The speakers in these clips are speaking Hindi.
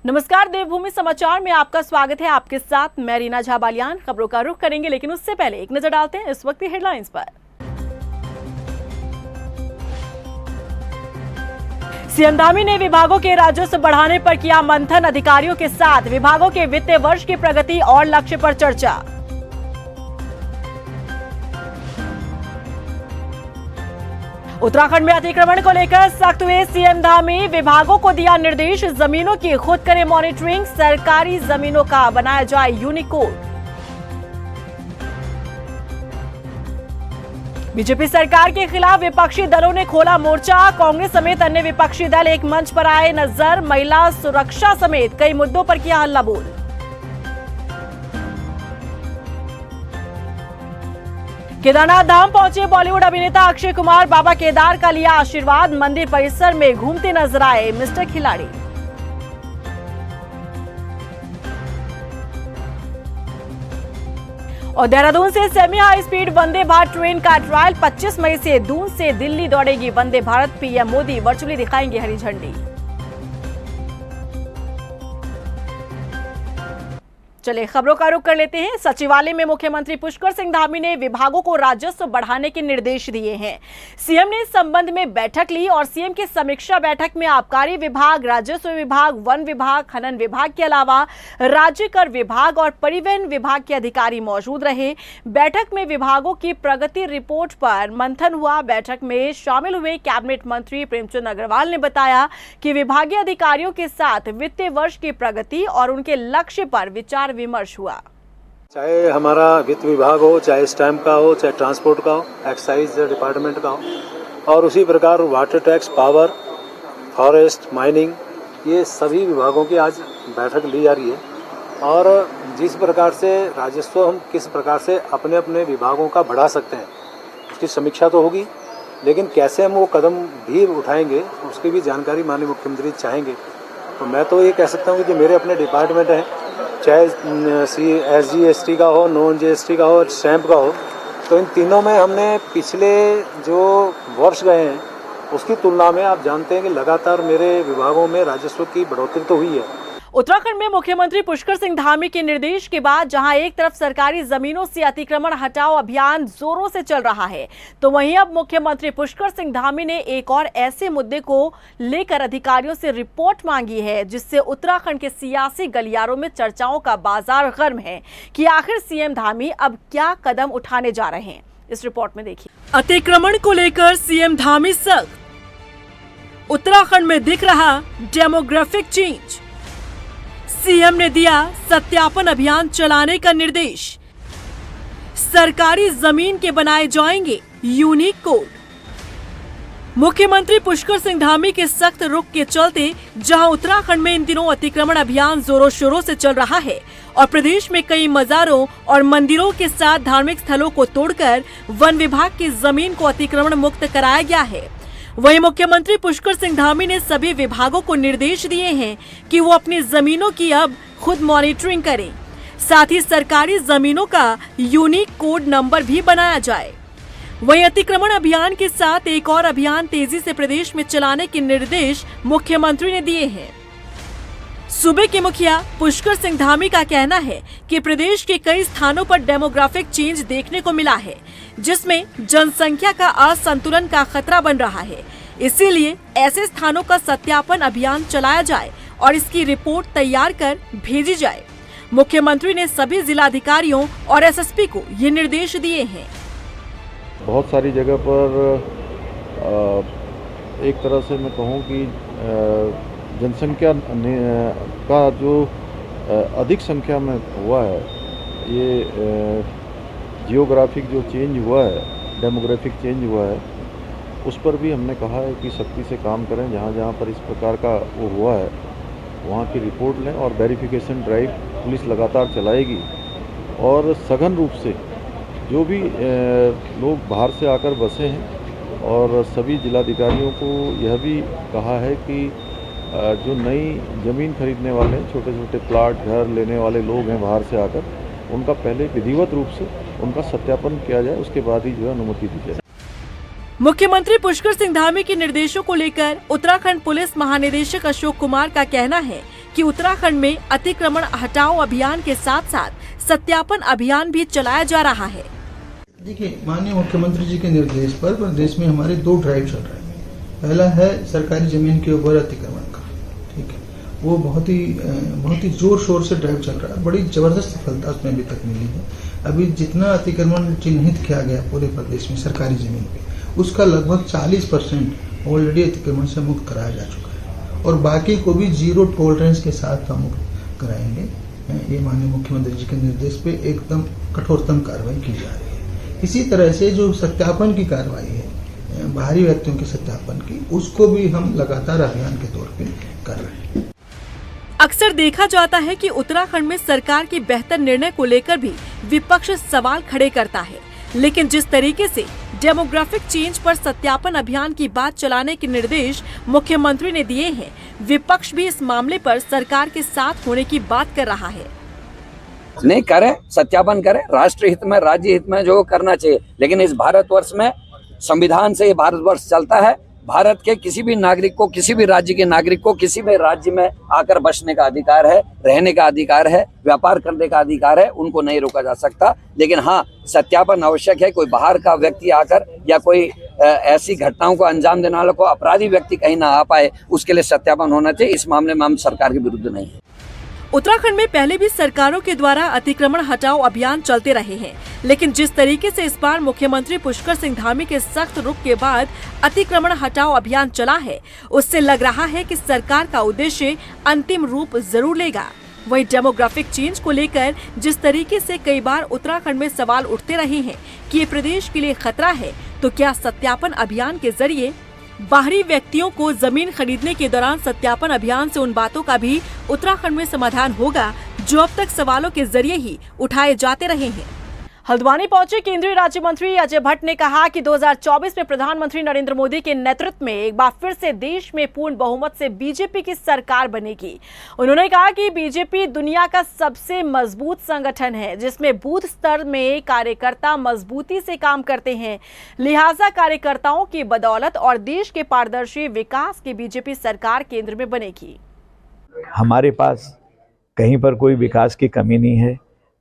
नमस्कार, देवभूमि समाचार में आपका स्वागत है। आपके साथ मैं रीना झा बालियान। खबरों का रुख करेंगे, लेकिन उससे पहले एक नजर डालते हैं इस वक्त की हेडलाइंस पर। सीएम धामी ने विभागों के राजस्व बढ़ाने पर किया मंथन। अधिकारियों के साथ विभागों के वित्तीय वर्ष की प्रगति और लक्ष्य पर चर्चा। उत्तराखंड में अतिक्रमण को लेकर सख्त हुए सीएम धामी। विभागों को दिया निर्देश, जमीनों की खुद करे मॉनिटरिंग। सरकारी जमीनों का बनाया जाए यूनिक कोड। बीजेपी सरकार के खिलाफ विपक्षी दलों ने खोला मोर्चा। कांग्रेस समेत अन्य विपक्षी दल एक मंच पर आए नजर। महिला सुरक्षा समेत कई मुद्दों पर किया हल्ला बोल। केदारनाथ धाम पहुंचे बॉलीवुड अभिनेता अक्षय कुमार। बाबा केदार का लिया आशीर्वाद। मंदिर परिसर में घूमते नजर आए मिस्टर खिलाड़ी। और देहरादून से semi high speed Vande Bharat train का ट्रायल 25 मई से दून से दिल्ली दौड़ेगी वंदे भारत। पीएम मोदी वर्चुअली दिखाएंगे हरी झंडी। चलिए खबरों का रुख कर लेते हैं। सचिवालय में मुख्यमंत्री पुष्कर सिंह धामी ने विभागों को राजस्व बढ़ाने के निर्देश दिए हैं। सीएम ने इस संबंध में बैठक ली और सीएम की समीक्षा बैठक में आबकारी विभाग, राजस्व विभाग, वन विभाग, खनन विभाग के अलावा राज्य कर विभाग और परिवहन विभाग के अधिकारी मौजूद रहे। बैठक में विभागों की प्रगति रिपोर्ट पर मंथन हुआ। बैठक में शामिल हुए कैबिनेट मंत्री प्रेमचंद अग्रवाल ने बताया कि विभागीय अधिकारियों के साथ वित्तीय वर्ष की प्रगति और उनके लक्ष्य पर विचार विमर्श हुआ। चाहे हमारा वित्त विभाग हो, चाहे स्टैम्प का हो, चाहे ट्रांसपोर्ट का हो, एक्साइज डिपार्टमेंट का हो, और उसी प्रकार water tax, power, forest, mining, ये सभी विभागों की आज बैठक ली जा रही है। और जिस प्रकार से राजस्व हम किस प्रकार से अपने अपने विभागों का बढ़ा सकते हैं उसकी समीक्षा तो होगी, लेकिन कैसे हम वो कदम भी उठाएंगे उसकी भी जानकारी माननीय मुख्यमंत्री चाहेंगे। तो मैं तो ये कह सकता हूँ कि जो मेरे अपने डिपार्टमेंट हैं, चाहे SGST का हो, नॉन GST का हो, स्टैम्प का हो, तो इन तीनों में हमने पिछले जो वर्ष गए हैं उसकी तुलना में आप जानते हैं कि लगातार मेरे विभागों में राजस्व की बढ़ोतरी तो हुई है। उत्तराखंड में मुख्यमंत्री पुष्कर सिंह धामी के निर्देश के बाद जहां एक तरफ सरकारी जमीनों से अतिक्रमण हटाओ अभियान जोरों से चल रहा है, तो वहीं अब मुख्यमंत्री पुष्कर सिंह धामी ने एक और ऐसे मुद्दे को लेकर अधिकारियों से रिपोर्ट मांगी है जिससे उत्तराखंड के सियासी गलियारों में चर्चाओं का बाजार गर्म है कि आखिर सीएम धामी अब क्या कदम उठाने जा रहे हैं। इस रिपोर्ट में देखिए। अतिक्रमण को लेकर सीएम धामी सख्त। उत्तराखंड में दिख रहा डेमोग्राफिक चेंज। सीएम ने दिया सत्यापन अभियान चलाने का निर्देश। सरकारी जमीन के बनाए जाएंगे यूनिक कोड। मुख्यमंत्री पुष्कर सिंह धामी के सख्त रुख के चलते जहां उत्तराखंड में इन दिनों अतिक्रमण अभियान जोरों शोरों से चल रहा है और प्रदेश में कई मजारों और मंदिरों के साथ धार्मिक स्थलों को तोड़कर वन विभाग की जमीन को अतिक्रमण मुक्त कराया गया है, वहीं मुख्यमंत्री पुष्कर सिंह धामी ने सभी विभागों को निर्देश दिए हैं कि वो अपनी जमीनों की अब खुद मॉनिटरिंग करें। साथ ही सरकारी जमीनों का यूनिक कोड नंबर भी बनाया जाए। वहीं अतिक्रमण अभियान के साथ एक और अभियान तेजी से प्रदेश में चलाने के निर्देश मुख्यमंत्री ने दिए हैं। सूबे के मुखिया पुष्कर सिंह धामी का कहना है कि प्रदेश के कई स्थानों पर डेमोग्राफिक चेंज देखने को मिला है जिसमें जनसंख्या का असंतुलन का खतरा बन रहा है। इसीलिए ऐसे स्थानों का सत्यापन अभियान चलाया जाए और इसकी रिपोर्ट तैयार कर भेजी जाए। मुख्यमंत्री ने सभी जिलाधिकारियों और SSP को ये निर्देश दिए हैं। बहुत सारी जगह पर एक तरह से मैं कहूँ कि जनसंख्या का जो अधिक संख्या में हुआ है, ये जियोग्राफिक जो चेंज हुआ है, डेमोग्राफिक चेंज हुआ है, उस पर भी हमने कहा है कि सख्ती से काम करें। जहाँ जहाँ पर इस प्रकार का वो हुआ है वहाँ की रिपोर्ट लें और वेरिफिकेशन ड्राइव पुलिस लगातार चलाएगी। और सघन रूप से जो भी लोग बाहर से आकर बसे हैं, और सभी जिलाधिकारियों को यह भी कहा है कि जो नई ज़मीन खरीदने वाले छोटे छोटे प्लाट, घर लेने वाले लोग हैं बाहर से आकर, उनका पहले विधिवत रूप से उनका सत्यापन किया जाए, उसके बाद ही जो है अनुमति दी जाए। मुख्यमंत्री पुष्कर सिंह धामी के निर्देशों को लेकर उत्तराखंड पुलिस महानिदेशक अशोक कुमार का कहना है कि उत्तराखंड में अतिक्रमण हटाओ अभियान के साथ साथ सत्यापन अभियान भी चलाया जा रहा है। देखिए, माननीय मुख्यमंत्री जी के निर्देश पर प्रदेश में हमारे 2 ड्राइव चल रहे हैं। पहला है सरकारी जमीन के ऊपर अतिक्रमण का, ठीक है, वो बहुत ही जोर शोर से ड्राइव चल रहा है। बड़ी जबरदस्त सफलता उसमें अभी तक मिली है। अभी जितना अतिक्रमण चिन्हित किया गया पूरे प्रदेश में सरकारी जमीन पे, उसका लगभग 40% ऑलरेडी अतिक्रमण से मुक्त कराया जा चुका है और बाकी को भी 0 टॉलरेंस के साथ हम मुक्त कराएंगे। ये माननीय मुख्यमंत्री जी के निर्देश पे एकदम कठोरतम कार्रवाई की जा रही है। इसी तरह से जो सत्यापन की कार्रवाई है, बाहरी व्यक्तियों के सत्यापन की, उसको भी हम लगातार अभियान के तौर पे कर रहे हैं। अक्सर देखा जाता है कि उत्तराखंड में सरकार की बेहतर निर्णय को लेकर भी विपक्ष सवाल खड़े करता है, लेकिन जिस तरीके से डेमोग्राफिक चेंज पर सत्यापन अभियान की बात चलाने के निर्देश मुख्यमंत्री ने दिए हैं, विपक्ष भी इस मामले पर सरकार के साथ होने की बात कर रहा है। नहीं करें, सत्यापन करें, राष्ट्र हित में, राज्य हित में जो करना चाहिए। लेकिन इस भारतवर्ष में संविधान से ये भारतवर्ष चलता है। भारत के किसी भी नागरिक को, किसी भी राज्य के नागरिक को किसी भी राज्य में आकर बसने का अधिकार है, रहने का अधिकार है, व्यापार करने का अधिकार है, उनको नहीं रोका जा सकता। लेकिन हाँ, सत्यापन आवश्यक है। कोई बाहर का व्यक्ति आकर या कोई ऐसी घटनाओं को अंजाम देने वालों को अपराधी व्यक्ति कहीं ना आ पाए, उसके लिए सत्यापन होना चाहिए। इस मामले में हम सरकार के विरुद्ध नहीं है। उत्तराखंड में पहले भी सरकारों के द्वारा अतिक्रमण हटाओ अभियान चलते रहे हैं, लेकिन जिस तरीके से इस बार मुख्यमंत्री पुष्कर सिंह धामी के सख्त रुख के बाद अतिक्रमण हटाओ अभियान चला है, उससे लग रहा है कि सरकार का उद्देश्य अंतिम रूप जरूर लेगा। वहीं डेमोग्राफिक चेंज को लेकर जिस तरीके से कई बार उत्तराखंड में सवाल उठते रहे हैं कि ये प्रदेश के लिए खतरा है, तो क्या सत्यापन अभियान के जरिए बाहरी व्यक्तियों को जमीन खरीदने के दौरान सत्यापन अभियान से उन बातों का भी उत्तराखंड में समाधान होगा जो अब तक सवालों के जरिए ही उठाए जाते रहे हैं। हल्द्वानी पहुंचे केंद्रीय राज्य मंत्री अजय भट्ट ने कहा कि 2024 में प्रधानमंत्री नरेंद्र मोदी के नेतृत्व में एक बार फिर से देश में पूर्ण बहुमत से बीजेपी की सरकार बनेगी। उन्होंने कहा कि बीजेपी दुनिया का सबसे मजबूत संगठन है, जिसमें बूथ स्तर में कार्यकर्ता मजबूती से काम करते हैं। लिहाजा कार्यकर्ताओं की बदौलत और देश के पारदर्शी विकास की बीजेपी सरकार केंद्र में बनेगी। हमारे पास कहीं पर कोई विकास की कमी नहीं है।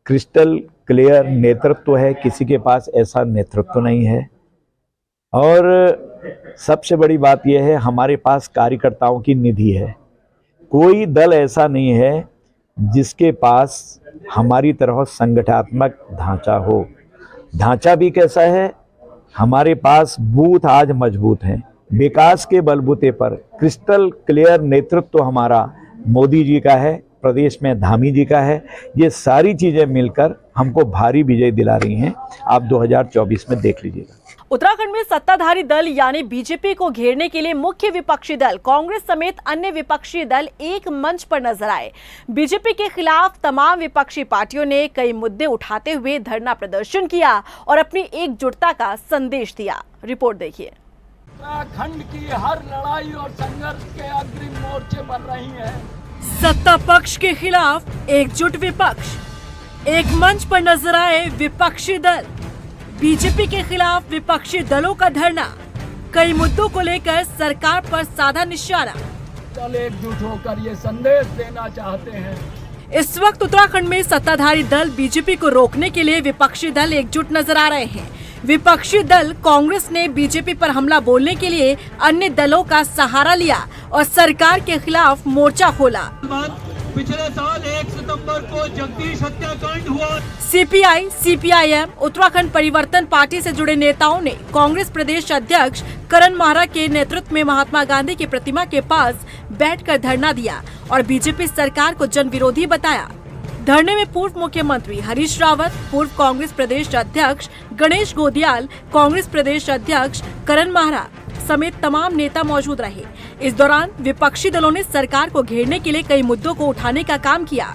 क्रिस्टल क्लियर नेतृत्व है, किसी के पास ऐसा नेतृत्व नहीं है। और सबसे बड़ी बात यह है, हमारे पास कार्यकर्ताओं की निधि है। कोई दल ऐसा नहीं है जिसके पास हमारी तरह संगठनात्मक ढांचा हो। ढांचा भी कैसा है, हमारे पास बूथ आज मजबूत हैं। विकास के बलबूते पर क्रिस्टल क्लियर नेतृत्व हमारा मोदी जी का है, प्रदेश में धामी जी का है। ये सारी चीजें मिलकर हमको भारी विजय दिला रही हैं। आप 2024 में देख लीजिएगा। उत्तराखंड में सत्ताधारी दल यानी बीजेपी को घेरने के लिए मुख्य विपक्षी दल कांग्रेस समेत अन्य विपक्षी दल एक मंच पर नजर आए। बीजेपी के खिलाफ तमाम विपक्षी पार्टियों ने कई मुद्दे उठाते हुए धरना प्रदर्शन किया और अपनी एकजुटता का संदेश दिया। रिपोर्ट देखिए। उत्तराखंड की हर लड़ाई और संघर्ष के अग्रिम मोर्चे बन रही है। सत्ता पक्ष के खिलाफ एकजुट विपक्ष, एक मंच पर नजर आए विपक्षी दल। बीजेपी के खिलाफ विपक्षी दलों का धरना, कई मुद्दों को लेकर सरकार पर साधा निशाना। दल एकजुट होकर ये संदेश देना चाहते हैं। इस वक्त उत्तराखंड में सत्ताधारी दल बीजेपी को रोकने के लिए विपक्षी दल एकजुट नजर आ रहे हैं। विपक्षी दल कांग्रेस ने बीजेपी पर हमला बोलने के लिए अन्य दलों का सहारा लिया और सरकार के खिलाफ मोर्चा खोला। पिछले साल 1 सितंबर को जगदीश हत्याकांड हुआ। सीपीआई, सीपीआईएम, उत्तराखंड परिवर्तन पार्टी से जुड़े नेताओं ने कांग्रेस प्रदेश अध्यक्ष करण माहरा के नेतृत्व में महात्मा गांधी की प्रतिमा के पास बैठकर धरना दिया और बीजेपी सरकार को जन विरोधी बताया। धरने में पूर्व मुख्यमंत्री हरीश रावत, पूर्व कांग्रेस प्रदेश अध्यक्ष गणेश गोदियाल, कांग्रेस प्रदेश अध्यक्ष करण माहरा समेत तमाम नेता मौजूद रहे। इस दौरान विपक्षी दलों ने सरकार को घेरने के लिए कई मुद्दों को उठाने का काम किया।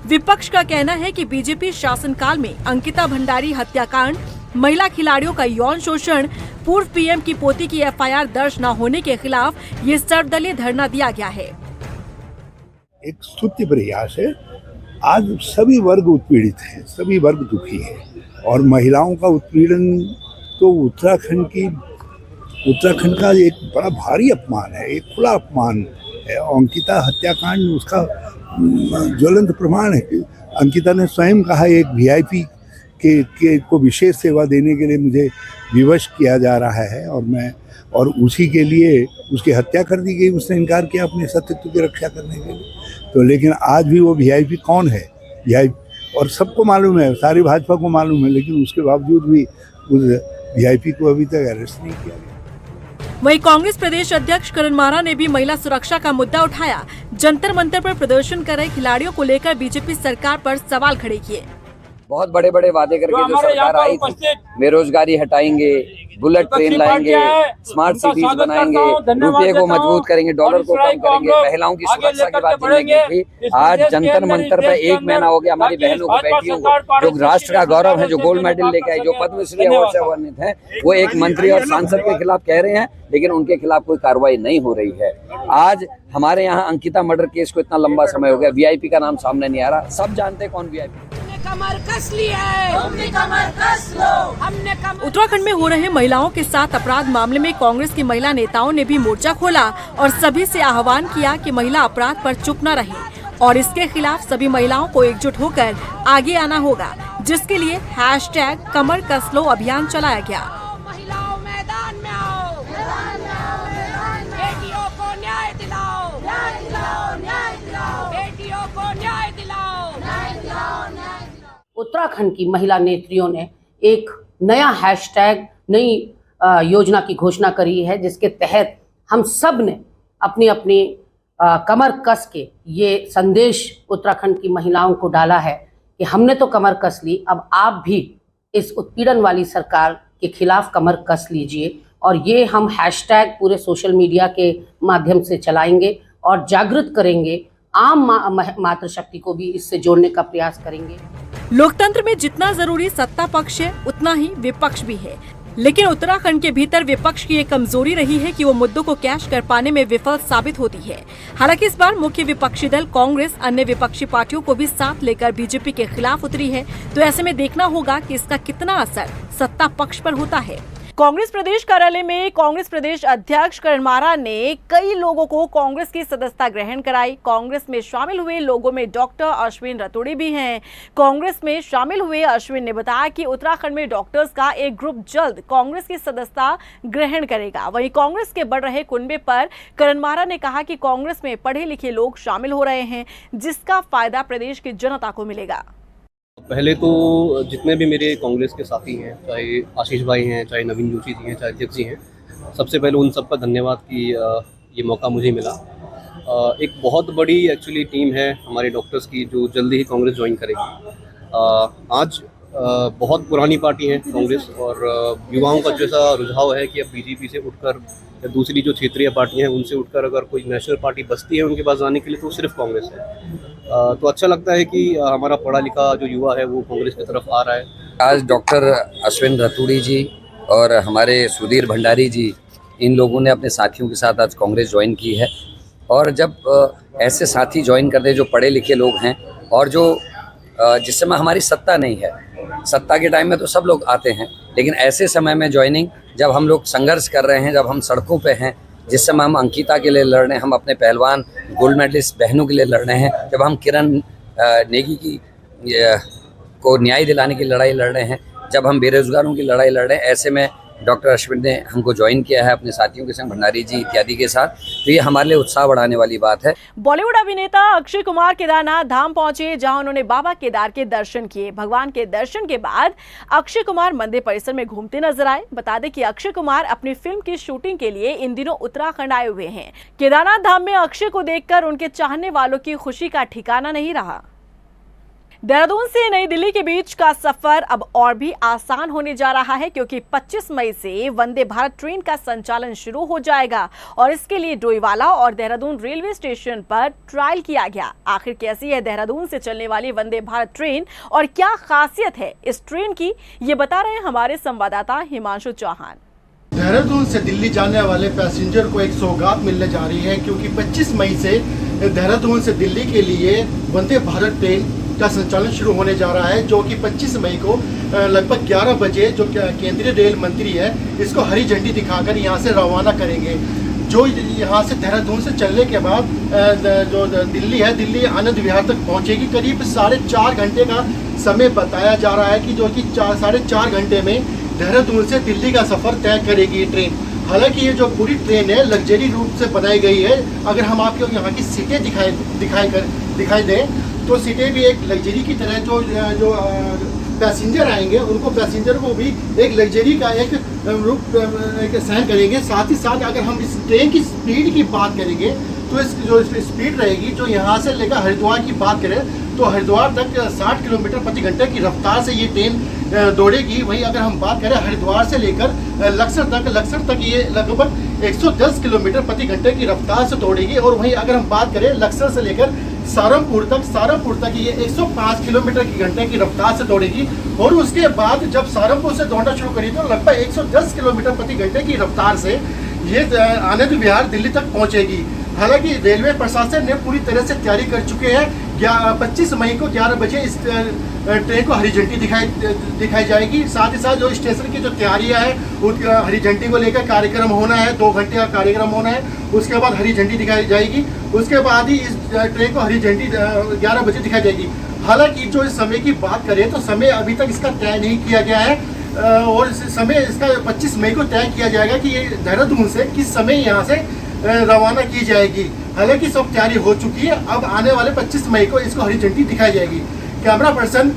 विपक्ष का कहना है कि बीजेपी शासनकाल में अंकिता भंडारी हत्याकांड, महिला खिलाड़ियों का यौन शोषण, पूर्व पीएम की पोती की एफआईआर दर्ज न होने के खिलाफ ये सर्वदलीय धरना दिया गया है। एक स्तुत्य प्रयास है। आज सभी वर्ग उत्पीड़ित हैं, सभी वर्ग दुखी हैं और महिलाओं का उत्पीड़न तो उत्तराखंड का एक बड़ा भारी अपमान है, एक खुला अपमान अंकिता हत्याकांड उसका ज्वलंत प्रमाण है। अंकिता ने स्वयं कहा एक वीआईपी के को विशेष सेवा देने के लिए मुझे विवश किया जा रहा है और उसी के लिए उसकी हत्या कर दी गई। उसने इनकार किया अपने सत्यत्व की रक्षा करने के लिए। तो लेकिन आज भी वो वीआईपी कौन है, और सबको मालूम है, सारी भाजपा को मालूम है, लेकिन उसके बावजूद भी उस वीआईपी को अभी तक अरेस्ट नहीं किया गया। वहीं कांग्रेस प्रदेश अध्यक्ष करण मारा ने भी महिला सुरक्षा का मुद्दा उठाया। जंतर मंतर पर प्रदर्शन कर रहे खिलाड़ियों को लेकर बीजेपी सरकार पर सवाल खड़े किए। बहुत बड़े बड़े वादे करके जो सरकार आई थी, बेरोजगारी हटाएंगे, बुलेट ट्रेन लाएंगे, स्मार्ट सिटीज बनाएंगे, रुपये को मजबूत करेंगे, डॉलर को कम करेंगे, महिलाओं की सुरक्षा की बात जिन्होंने की थी। आज जंतर मंतर पे 1 महीना हो गया, हमारी बहनों को, बेटियों को, जो राष्ट्र का गौरव है, जो गोल्ड मेडल लेके आई, जो पद्मश्री अवार्ड से वर्णित है, वो एक मंत्री और सांसद के खिलाफ कह रहे हैं, लेकिन उनके खिलाफ कोई कार्रवाई नहीं हो रही है। आज हमारे यहाँ अंकिता मर्डर केस को इतना लंबा समय हो गया, वीआईपी का नाम सामने नहीं आ रहा। सब जानते हैं कौन वीआईपी। कमर कस ली है, तुमने कमर कस लो, हमने कमर। उत्तराखंड में हो रहे महिलाओं के साथ अपराध मामले में कांग्रेस की महिला नेताओं ने भी मोर्चा खोला और सभी से आह्वान किया कि महिला अपराध पर चुप न रहें और इसके खिलाफ सभी महिलाओं को एकजुट होकर आगे आना होगा, जिसके लिए #कमर कस लो अभियान चलाया गया। महिलाओं मैदान में आओ, बेटियों को न्याय दिलाओ, बेटियों को न्याय दिलाओ। उत्तराखंड की महिला नेत्रियों ने एक नया हैशटैग, नई योजना की घोषणा करी है, जिसके तहत हम सब ने अपनी अपनी कमर कस के ये संदेश उत्तराखंड की महिलाओं को डाला है कि हमने तो कमर कस ली, अब आप भी इस उत्पीड़न वाली सरकार के खिलाफ कमर कस लीजिए। और ये हम हैशटैग पूरे सोशल मीडिया के माध्यम से चलाएंगे और जागृत करेंगे, आम मातृशक्ति को भी इससे जोड़ने का प्रयास करेंगे। लोकतंत्र में जितना जरूरी सत्ता पक्ष है, उतना ही विपक्ष भी है, लेकिन उत्तराखंड के भीतर विपक्ष की एक कमजोरी रही है कि वो मुद्दों को कैश कर पाने में विफल साबित होती है। हालांकि इस बार मुख्य विपक्षी दल कांग्रेस अन्य विपक्षी पार्टियों को भी साथ लेकर बीजेपी के खिलाफ उतरी है, तो ऐसे में देखना होगा कि इसका कितना असर सत्ता पक्ष पर होता है। कांग्रेस प्रदेश कार्यालय में कांग्रेस प्रदेश अध्यक्ष करण मारा ने कई लोगों को कांग्रेस की सदस्यता ग्रहण कराई। कांग्रेस में शामिल हुए लोगों में डॉक्टर अश्विन रतूड़ी भी हैं। कांग्रेस में शामिल हुए अश्विन ने बताया कि उत्तराखंड में डॉक्टर्स का एक ग्रुप जल्द कांग्रेस की सदस्यता ग्रहण करेगा। वहीं कांग्रेस के बढ़ रहे कुनबे पर करण मारा ने कहा कि कांग्रेस में पढ़े लिखे लोग शामिल हो रहे हैं, जिसका फायदा प्रदेश की जनता को मिलेगा। पहले तो जितने भी मेरे कांग्रेस के साथी हैं, चाहे आशीष भाई हैं, चाहे नवीन जोशी जी हैं, चाहे अध्यक्ष जी हैं, सबसे पहले उन सबका धन्यवाद कि ये मौका मुझे मिला। एक बहुत बड़ी एक्चुअली टीम है हमारे डॉक्टर्स की जो जल्दी ही कांग्रेस ज्वाइन करेगी। आज बहुत पुरानी पार्टी है कांग्रेस और युवाओं का जैसा रुझाव है कि अब बीजेपी से उठकर या दूसरी जो क्षेत्रीय पार्टियां हैं उनसे उठकर अगर कोई नेशनल पार्टी बसती है उनके पास जाने के लिए तो सिर्फ कांग्रेस है। तो अच्छा लगता है कि हमारा पढ़ा लिखा जो युवा है वो कांग्रेस की तरफ आ रहा है। आज डॉक्टर अश्विन रतूड़ी जी और हमारे सुधीर भंडारी जी, इन लोगों ने अपने साथियों के साथ आज कांग्रेस ज्वाइन की है। और जब ऐसे साथी ज्वाइन करते हैं जो पढ़े लिखे लोग हैं और जो जिस समय हमारी सत्ता नहीं है, सत्ता के टाइम में तो सब लोग आते हैं, लेकिन ऐसे समय में ज्वाइनिंग, जब हम लोग संघर्ष कर रहे हैं, जब हम सड़कों पे हैं, जिस समय हम अंकिता के लिए लड़ रहे हैं, हम अपने पहलवान गोल्ड मेडलिस्ट बहनों के लिए लड़ रहे हैं, जब हम किरण नेगी की को न्याय दिलाने की लड़ाई लड़ रहे हैं, जब हम बेरोजगारों की लड़ाई लड़ रहे हैं, ऐसे में डॉक्टर अश्विन ने हमको ज्वाइन किया है अपने साथियों के संग, भंडारी जी इत्यादि के साथ। तो ये हमारे लिए उत्साह बढ़ाने वाली बात है। बॉलीवुड अभिनेता अक्षय कुमार केदारनाथ धाम पहुंचे, जहां उन्होंने बाबा केदार के दर्शन किए। भगवान के दर्शन के बाद अक्षय कुमार मंदिर परिसर में घूमते नजर आए। बता दें कि अक्षय कुमार अपनी फिल्म की शूटिंग के लिए इन दिनों उत्तराखंड आए हुए हैं। केदारनाथ धाम में अक्षय को देखकर उनके चाहने वालों की खुशी का ठिकाना नहीं रहा। देहरादून से नई दिल्ली के बीच का सफर अब और भी आसान होने जा रहा है, क्योंकि 25 मई से वंदे भारत ट्रेन का संचालन शुरू हो जाएगा और इसके लिए डोईवाला और देहरादून रेलवे स्टेशन पर ट्रायल किया गया। आखिर कैसी है देहरादून से चलने वाली वंदे भारत ट्रेन और क्या खासियत है इस ट्रेन की, ये बता रहे हैं हमारे संवाददाता हिमांशु चौहान। देहरादून से दिल्ली जाने वाले पैसेंजर को एक सौगात मिलने जा रही है, क्योंकि 25 मई से देहरादून से दिल्ली के लिए वंदे भारत ट्रेन का संचालन शुरू होने जा रहा है, जो कि 25 मई को लगभग 11 बजे जो केंद्रीय रेल मंत्री है इसको हरी झंडी दिखाकर यहां से रवाना करेंगे। जो यहाँ से देहरादून से चलने के बाद जो दिल्ली है, दिल्ली आनंद विहार तक पहुँचेगी। करीब 4.5 घंटे का समय बताया जा रहा है कि जो कि 4.5 घंटे में देहरादून से दिल्ली का सफ़र तय करेगी ये ट्रेन। हालांकि ये जो पूरी ट्रेन है लग्जरी रूप से बनाई गई है। अगर हम आपको यहाँ की सीटें दिखाई दें तो सीटें भी एक लग्जरी की तरह जो पैसेंजर आएंगे उनको पैसेंजर को भी एक लग्जरी का एक रूप एक सहन करेंगे। साथ ही साथ अगर हम इस ट्रेन की स्पीड की बात करेंगे तो इस जो स्पीड रहेगी, जो यहाँ से लेकर हरिद्वार की बात करें तो हरिद्वार तक 60 किलोमीटर प्रति घंटे की रफ्तार से ये ट्रेन दौड़ेगी। वहीं अगर हम बात करें हरिद्वार से लेकर लक्सर तक ये लगभग 110 किलोमीटर प्रति घंटे की रफ्तार से दौड़ेगी। और वहीं अगर हम बात करें लक्सर से लेकर सहारनपुर तक ये 105 किलोमीटर की घंटे की रफ्तार से दौड़ेगी। और उसके बाद जब सहारनपुर से दौड़ना शुरू करी तो लगभग 110 किलोमीटर प्रति घंटे की रफ्तार से ये आनंद विहार दिल्ली तक पहुंचेगी। हालांकि रेलवे प्रशासन ने पूरी तरह से तैयारी कर चुके हैं। 25 मई को 11 बजे इस ट्रेन को हरी झंडी दिखाई जाएगी। साथ ही साथ जो स्टेशन की जो तैयारियां हैं, हरी झंडी को लेकर कार्यक्रम होना है, 2 घंटे का कार्यक्रम होना है। उसके बाद हरी झंडी दिखाई जाएगी। उसके बाद ही इस ट्रेन को हरी झंडी 11 बजे दिखाई जाएगी। हालांकि जो इस समय की बात करें तो समय अभी तक इसका तय नहीं किया गया है और इस समय इसका 25 मई को तय किया जाएगा कि ये देहरादून से किस समय यहाँ से रवाना की जाएगी। हालांकि सब तैयारी हो चुकी है। अब आने वाले 25 मई को इसको हरी झंडी दिखाई जाएगी। कैमरा पर्सन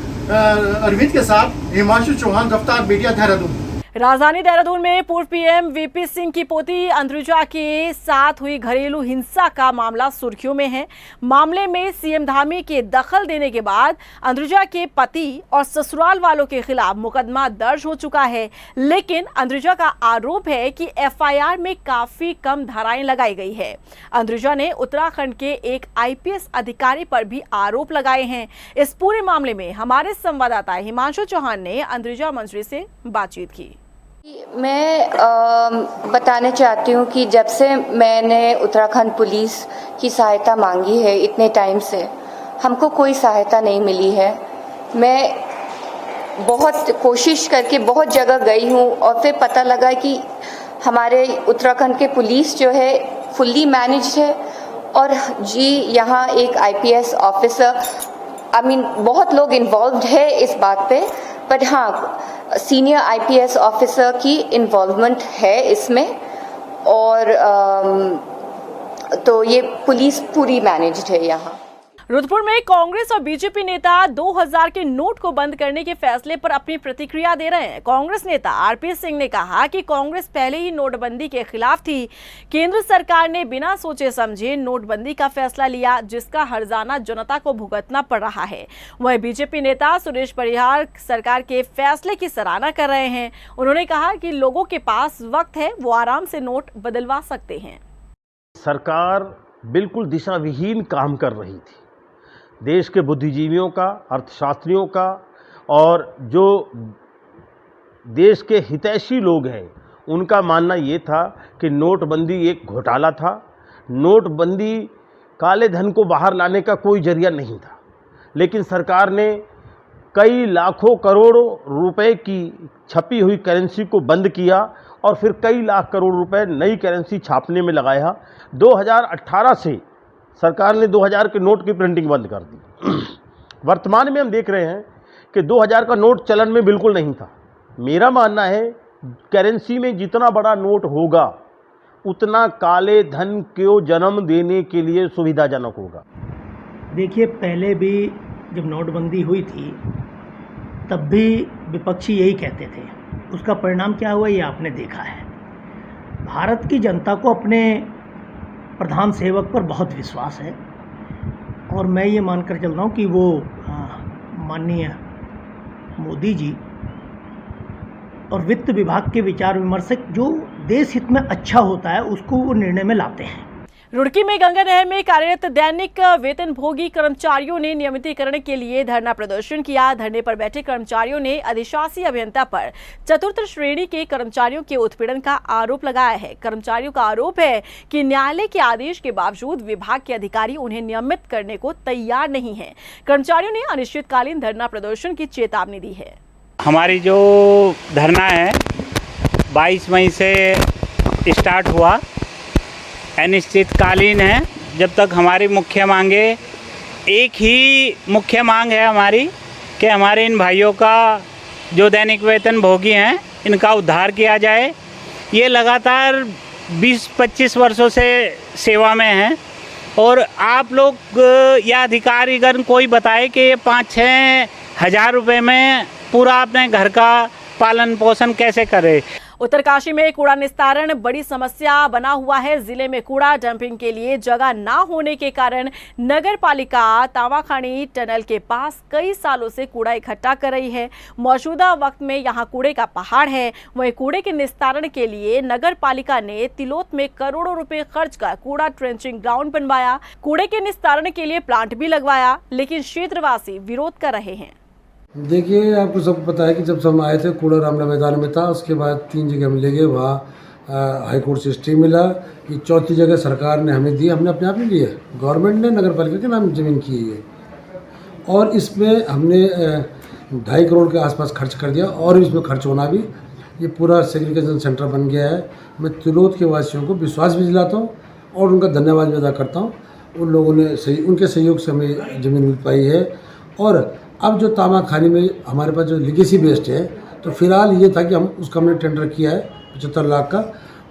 अरविंद के साथ हिमांशु चौहान, रफ्तार मीडिया, देहरादून। राजधानी देहरादून में पूर्व पीएम वीपी सिंह की पोती अंद्रुजा के साथ हुई घरेलू हिंसा का मामला सुर्खियों में है। मामले में सीएम धामी के दखल देने के बाद अंद्रुजा के पति और ससुराल वालों के खिलाफ मुकदमा दर्ज हो चुका है। लेकिन अंद्रुजा का आरोप है कि एफआईआर में काफी कम धाराएं लगाई गई है। अंद्रुजा ने उत्तराखंड के एक आईपीएस अधिकारी पर भी आरोप लगाए हैं। इस पूरे मामले में हमारे संवाददाता हिमांशु चौहान ने अंद्रुजा मंत्री से बातचीत की। मैं बताना चाहती हूँ कि जब से मैंने उत्तराखंड पुलिस की सहायता मांगी है इतने टाइम से हमको कोई सहायता नहीं मिली है। मैं बहुत कोशिश करके बहुत जगह गई हूँ और फिर पता लगा कि हमारे उत्तराखंड के पुलिस जो है फुल्ली मैनेज्ड है और जी यहाँ एक आईपीएस ऑफिसर बहुत लोग इन्वॉल्व्ड है इस बात पे, बट हाँ सीनियर आईपीएस ऑफिसर की इन्वॉल्वमेंट है इसमें और तो ये पुलिस पूरी मैनेज्ड है यहाँ। रुद्रपुर में कांग्रेस और बीजेपी नेता 2000 के नोट को बंद करने के फैसले पर अपनी प्रतिक्रिया दे रहे हैं। कांग्रेस नेता आरपी सिंह ने कहा कि कांग्रेस पहले ही नोटबंदी के खिलाफ थी। केंद्र सरकार ने बिना सोचे समझे नोटबंदी का फैसला लिया, जिसका हर्जाना जनता को भुगतना पड़ रहा है। वहीं बीजेपी नेता सुरेश परिहार सरकार के फैसले की सराहना कर रहे हैं। उन्होंने कहा कि लोगों के पास वक्त है, वो आराम से नोट बदलवा सकते हैं। सरकार बिल्कुल दिशा विहीन काम कर रही थी। देश के बुद्धिजीवियों का, अर्थशास्त्रियों का और जो देश के हितैषी लोग हैं उनका मानना ये था कि नोटबंदी एक घोटाला था। नोटबंदी काले धन को बाहर लाने का कोई जरिया नहीं था। लेकिन सरकार ने कई लाखों करोड़ों रुपए की छपी हुई करेंसी को बंद किया और फिर कई लाख करोड़ रुपए नई करेंसी छापने में लगाया। 2018 से सरकार ने 2000 के नोट की प्रिंटिंग बंद कर दी। वर्तमान में हम देख रहे हैं कि 2000 का नोट चलन में बिल्कुल नहीं था। मेरा मानना है करेंसी में जितना बड़ा नोट होगा उतना काले धन को जन्म देने के लिए सुविधाजनक होगा। देखिए, पहले भी जब नोटबंदी हुई थी तब भी विपक्षी यही कहते थे। उसका परिणाम क्या हुआ ये आपने देखा है। भारत की जनता को अपने प्रधान सेवक पर बहुत विश्वास है और मैं ये मानकर चल रहा हूँ कि वो माननीय मोदी जी और वित्त विभाग के विचार विमर्शक जो देश हित में अच्छा होता है उसको वो निर्णय में लाते हैं। रुड़की में गंगा नहर में कार्यरत दैनिक वेतनभोगी कर्मचारियों ने नियमितीकरण के लिए धरना प्रदर्शन किया। धरने पर बैठे कर्मचारियों ने अधिशासी अभियंता पर चतुर्थ श्रेणी के कर्मचारियों के उत्पीड़न का आरोप लगाया है। कर्मचारियों का आरोप है कि न्यायालय के आदेश के बावजूद विभाग के अधिकारी उन्हें नियमित करने को तैयार नहीं है। कर्मचारियों ने अनिश्चितकालीन धरना प्रदर्शन की चेतावनी दी है। हमारी जो धरना है 22 मई से स्टार्ट हुआ अनिश्चितकालीन है। जब तक हमारी मुख्य मांगे, एक ही मुख्य मांग है हमारी कि हमारे इन भाइयों का जो दैनिक वेतन भोगी हैं इनका उद्धार किया जाए। ये लगातार 20-25 वर्षों से सेवा में हैं और आप लोग या अधिकारीगण कोई बताए कि ये 5-6 हज़ार रुपये में पूरा अपने घर का पालन पोषण कैसे करे। उत्तरकाशी में कूड़ा निस्तारण बड़ी समस्या बना हुआ है। जिले में कूड़ा डंपिंग के लिए जगह ना होने के कारण नगर पालिका तावाखानी टनल के पास कई सालों से कूड़ा इकट्ठा कर रही है। मौजूदा वक्त में यहां कूड़े का पहाड़ है। वहीं कूड़े के निस्तारण के लिए नगर पालिका ने तिलोत में करोड़ों रुपए खर्च कर कूड़ा ट्रेंचिंग ग्राउंड बनवाया। कूड़े के निस्तारण के लिए प्लांट भी लगवाया, लेकिन क्षेत्रवासी विरोध कर रहे हैं। देखिए, आपको सब पता है कि जब हम आए थे कूड़ा रामला मैदान में था, उसके बाद 3 जगह हम ले गए, वहाँ हाईकोर्ट से स्टे मिला। ये 4थी जगह सरकार ने हमें दी, हमने अपने आप ही लिए, गवर्नमेंट ने नगर पालिका के नाम ज़मीन की है और इसमें हमने 2.5 करोड़ के आसपास खर्च कर दिया और इसमें खर्च होना भी। ये पूरा सेग्रीगेशन सेंटर बन गया है। मैं तिलोत के वासियों को विश्वास भी दिलाता हूँ और उनका धन्यवाद भी अदा करता हूँ। उन लोगों ने उनके सहयोग से हमें ज़मीन मिल पाई है। और अब जो तामाखानी में हमारे पास जो लीगेसी वेस्ट है, तो फिलहाल ये था कि हम उसका हमने टेंडर किया है 75 लाख का।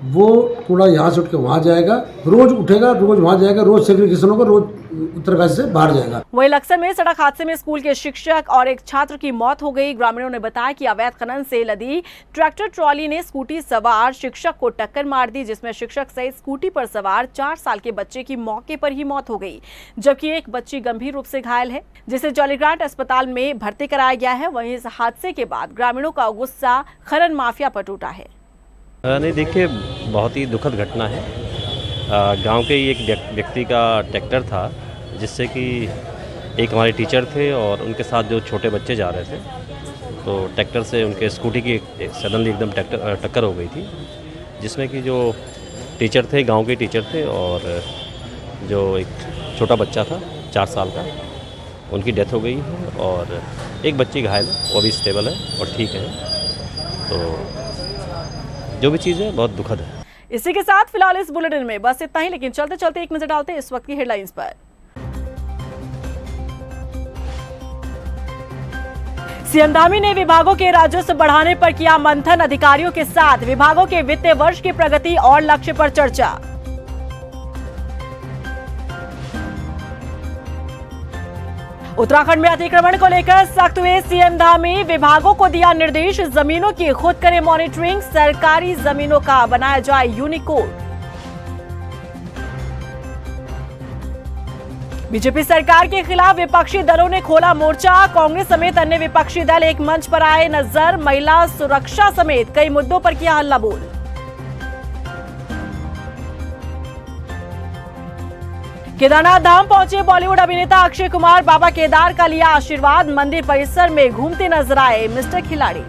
वो कूड़ा यहाँ से उठ के वहाँ जाएगा, रोज उठेगा, रोज वहाँ जाएगा, रोज सेग्रीगेशन होगा, रोज उत्तरकाशी से बाहर जाएगा। वहीं लक्सर में सड़क हादसे में स्कूल के शिक्षक और एक छात्र की मौत हो गई। ग्रामीणों ने बताया कि अवैध खनन से लदी ट्रैक्टर ट्रॉली ने स्कूटी सवार शिक्षक को टक्कर मार दी, जिसमें शिक्षक सहित स्कूटी पर सवार 4 साल के बच्चे की मौके पर ही मौत हो गई, जबकि एक बच्ची गंभीर रूप से घायल है, जिसे जॉलीग्रांट अस्पताल में भर्ती कराया गया है। वहीं इस हादसे के बाद ग्रामीणों का गुस्सा खनन माफिया पर टूटा है। नहीं, देखिए, बहुत ही दुखद घटना है। गांव के एक व्यक्ति का ट्रैक्टर था, जिससे कि एक हमारे टीचर थे और उनके साथ जो छोटे बच्चे जा रहे थे, तो ट्रैक्टर से उनके स्कूटी की सडनली एकदम टक्कर हो गई थी, जिसमें कि जो टीचर थे, गांव के टीचर थे और जो एक छोटा बच्चा था 4 साल का, उनकी डेथ हो गई है और एक बच्ची घायल है, वो भी स्टेबल है और ठीक है। तो जो भी चीज़ है बहुत दुखद है। इसी के साथ फिलहाल इस बुलेटिन में बस इतना ही, लेकिन चलते चलते एक नजर डालते हैं इस वक्त की हेडलाइंस पर। सीएम धामी ने विभागों के राजस्व बढ़ाने पर किया मंथन। अधिकारियों के साथ विभागों के वित्तीय वर्ष की प्रगति और लक्ष्य पर चर्चा। उत्तराखंड में अतिक्रमण को लेकर सख्त हुए सीएम धामी। विभागों को दिया निर्देश, जमीनों की खुद करें मॉनिटरिंग, सरकारी जमीनों का बनाया जाए यूनिकोड। बीजेपी सरकार के खिलाफ विपक्षी दलों ने खोला मोर्चा। कांग्रेस समेत अन्य विपक्षी दल एक मंच पर आए नजर। महिला सुरक्षा समेत कई मुद्दों पर किया हल्ला बोल। केदारनाथ धाम पहुंचे बॉलीवुड अभिनेता अक्षय कुमार। बाबा केदार का लिया आशीर्वाद। मंदिर परिसर में घूमते नजर आए मिस्टर खिलाड़ी।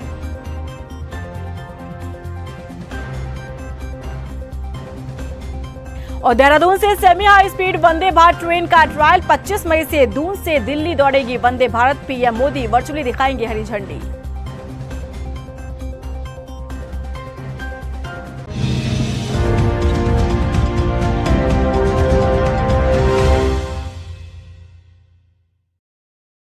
और देहरादून से semi high speed Vande Bharat train का ट्रायल 25 मई से दून से दिल्ली दौड़ेगी वंदे भारत। पीएम मोदी वर्चुअली दिखाएंगे हरी झंडी।